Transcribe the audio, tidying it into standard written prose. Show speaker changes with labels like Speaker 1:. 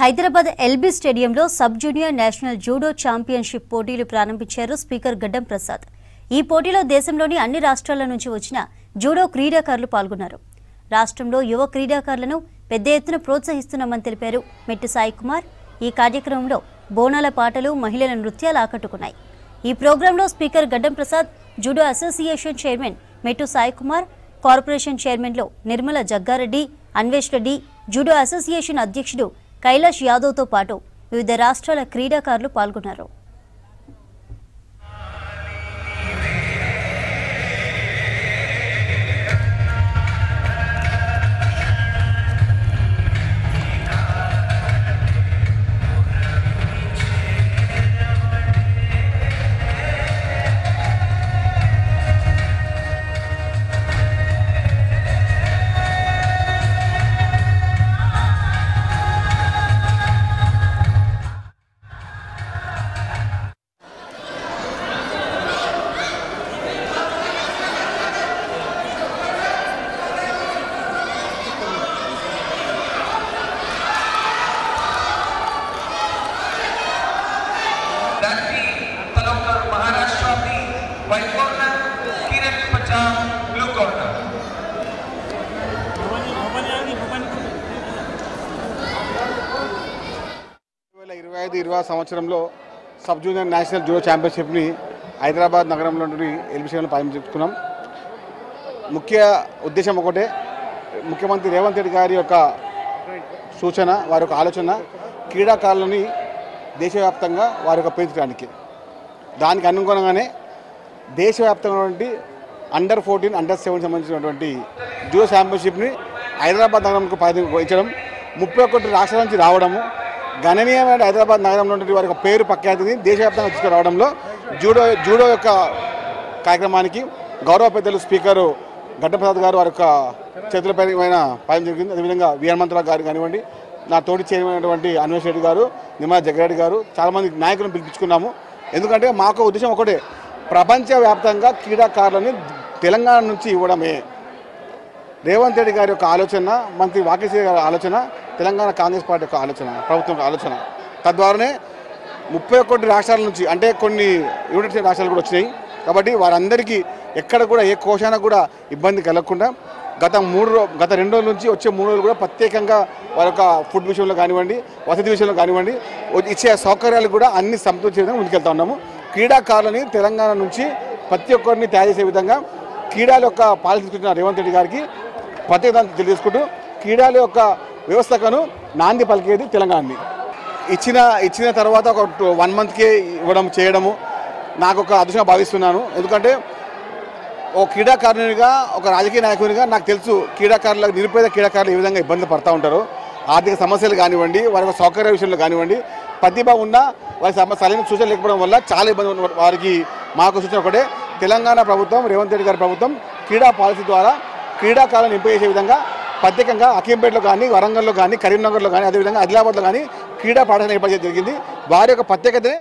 Speaker 1: Hyderabad LB స్టేడియంలో sub junior national judo championship పోటీలు ప్రారంభించారు స్పీకర్ గడ్డం ప్రసాద్. ఈ పోటీలో దేశంలోని అన్ని రాష్ట్రాల నుంచి వచ్చిన జూడో క్రీడాకారులు పాల్గొన్నారు. రాష్ట్రంలో యువ క్రీడాకారులను పెద్ద ఎత్తున ప్రోత్సహిస్తున్నామని తెలిపారు మెట్టు సాయి కుమార్. ఈ కార్యక్రమంలో బోనాల పాటలు, మహిళల నృత్యాలు ఆకట్టుకున్నాయి. ఈ ప్రోగ్రాంలో స్పీకర్ గడ్డం Prasad, judo association chairman Mettu Sai Kumar, corporation చైర్మన్లో నిర్మల జగ్గారెడ్డి, అన్వేష్ రెడ్డి, జూడో అసోసియేషన్ అధ్యక్షుడు కైలాష్ యాదవ్తో పాటు వివిధ రాష్ట్రాల క్రీడాకారులు పాల్గొన్నారు.
Speaker 2: महाराष्ट्र की white corner Kiran Punjab blue corner
Speaker 3: 2025-26 సంవత్సరంలో సబ్ జూనియర్ నేషనల్ జూడో ఛాంపియన్షిప్ని హైదరాబాద్ నగరంలోని ఎల్బీ స్టేడియంలో ప్రారంభించుకున్నాం. ముఖ్య ఉద్దేశం ఒకటే, ముఖ్యమంత్రి రేవంత్ రెడ్డి గారి యొక్క సూచన, వారి యొక్క ఆలోచన క్రీడాకారులని దేశవ్యాప్తంగా వారి యొక్క పెంచడానికి. దానికి అనుగుణంగానే దేశవ్యాప్తంగా అండర్ 14, అండర్ 7 సంబంధించినటువంటి జూడో ఛాంపియన్షిప్ని హైదరాబాద్ నగరంకు ప్రారంభించడం, 31 రాష్ట్రాల నుంచి రావడము, గణనీయమైన హైదరాబాద్ నగరంలో వారి యొక్క పేరు ప్రఖ్యాతిని దేశవ్యాప్తంగా తీసుకురావడంలో జూడో యొక్క కార్యక్రమానికి గౌరవ పెద్దలు స్పీకరు గడ్డం ప్రసాద్ గారు వారి యొక్క చేతులపై పాయం జరిగింది. అదేవిధంగా హనుమంతరావు గారు కానివ్వండి, నా తోటి చేరినటువంటి అన్వేష్ రెడ్డి గారు, నిర్మల జగ్గారెడ్డి గారు, చాలామంది నాయకులను పిలిపించుకున్నాము. ఎందుకంటే మాకు ఉద్దేశం ఒకటే, ప్రపంచవ్యాప్తంగా క్రీడాకారులని తెలంగాణ నుంచి ఇవ్వడమే రేవంత్ రెడ్డి గారి యొక్క ఆలోచన, మంత్రి వాకేశ్వరి గారి ఆలోచన, తెలంగాణ కాంగ్రెస్ పార్టీ యొక్క ఆలోచన, ప్రభుత్వం ఆలోచన. తద్వారానే 31 రాష్ట్రాల నుంచి, అంటే కొన్ని యునైటెడ్ స్టేట్స్ రాష్ట్రాలు కూడా వచ్చినాయి. కాబట్టి వారందరికీ ఎక్కడ కూడా ఏ కోశాన కూడా ఇబ్బంది కలగకుండా గత 2 రోజుల నుంచి వచ్చే 3 రోజులు కూడా ప్రత్యేకంగా వారి యొక్క ఫుడ్ విషయంలో కానివ్వండి, వసతి విషయంలో కానివ్వండి, ఇచ్చే సౌకర్యాలు కూడా అన్ని సమకూర్చే విధంగా ముందుకెళ్తా ఉన్నాము. క్రీడాకారులని తెలంగాణ నుంచి ప్రతి ఒక్కరిని తయారు చేసే విధంగా క్రీడల యొక్క పాలసీ తీసుకొచ్చిన రేవంత్ రెడ్డి గారికి ప్రత్యేకత తెలియజేసుకుంటూ, క్రీడల యొక్క వ్యవస్థను నాంది పలికేది తెలంగాణని. ఇచ్చిన తర్వాత ఒక 1 మంత్కే ఇవ్వడం చేయడము నాకు ఒక అదృష్టంగా భావిస్తున్నాను. ఎందుకంటే ఒక క్రీడాకారునిగా, ఒక రాజకీయ నాయకునిగా నాకు తెలుసు క్రీడాకారులకు, నిరుపేద క్రీడాకారులు ఏ విధంగా ఇబ్బందులు పడుతూ ఉంటారో. ఆర్థిక సమస్యలు కానివ్వండి, వారి యొక్క సౌకర్య విషయంలో కానివ్వండి, ప్రతిభ ఉన్నా వారి సరైన సూచన లేకపోవడం వల్ల చాలా ఇబ్బంది ఉన్న వారికి మాకు సూచన ఒకటే, తెలంగాణ ప్రభుత్వం, రేవంత్ రెడ్డి గారి ప్రభుత్వం క్రీడా పాలసీ ద్వారా క్రీడాకారులను ఎంపిక చేసే విధంగా ప్రత్యేకంగా అకీంపేటలో కానీ, వరంగల్లో కానీ, కరీంనగర్లో కానీ, అదేవిధంగా ఆదిలాబాద్లో కానీ క్రీడా పాఠశాల ఏర్పాటు చేయడం జరిగింది. వారి యొక్క ప్రత్యేకతనే